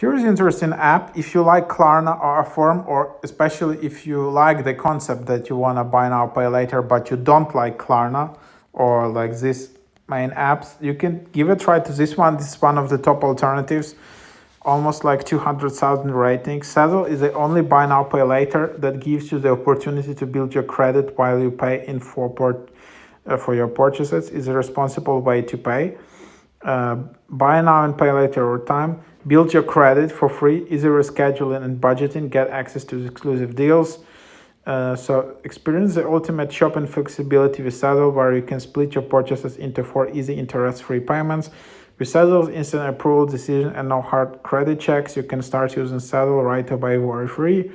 Here's an interesting app. If you like Klarna or Affirm, or especially if you like the concept that you want to buy now, pay later, but you don't like Klarna or like these main apps, you can give a try to this one. This is one of the top alternatives, almost like 200,000 ratings. Sezzle is the only buy now, pay later that gives you the opportunity to build your credit while you pay in for your purchases. Is a responsible way to pay. Buy now and pay later over time. Build your credit for free. Easy rescheduling and budgeting. Get access to exclusive deals. So experience the ultimate shopping flexibility with Sezzle, where you can split your purchases into 4 easy interest-free payments. With Sezzle's instant approval decision and no hard credit checks, you can start using Sezzle right away worry-free.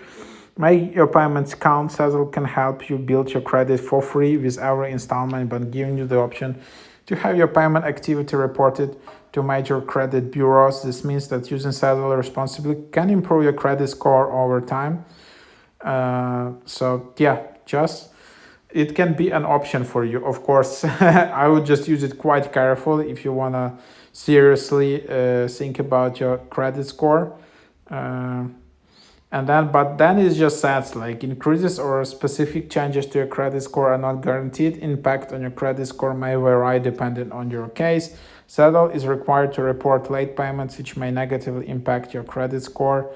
Make your payments count. Sezzle can help you build your credit for free with every installment, but giving you the option to have your payment activity reported to major credit bureaus. This means that using Sezzle responsibly can improve your credit score over time. So yeah, just it can be an option for you. Of course, I would just use it quite carefully if you want to seriously think about your credit score. But then it's just stats like increases or specific changes to your credit score are not guaranteed. Impact on your credit score may vary depending on your case. Sezzle is required to report late payments, which may negatively impact your credit score.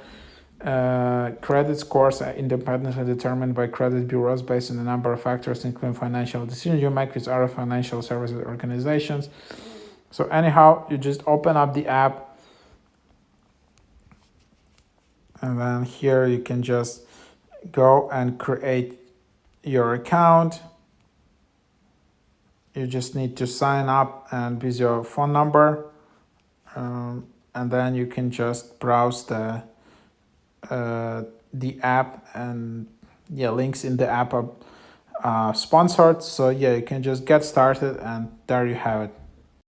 Credit scores are independently determined by credit bureaus based on a number of factors, including financial decisions you make with other financial services organizations. So anyhow, you just open up the app, and then here you can just go and create your account. You just need to sign up and with your phone number, and then you can just browse the app, and yeah, links in the app are sponsored. So yeah, you can just get started, and there you have it.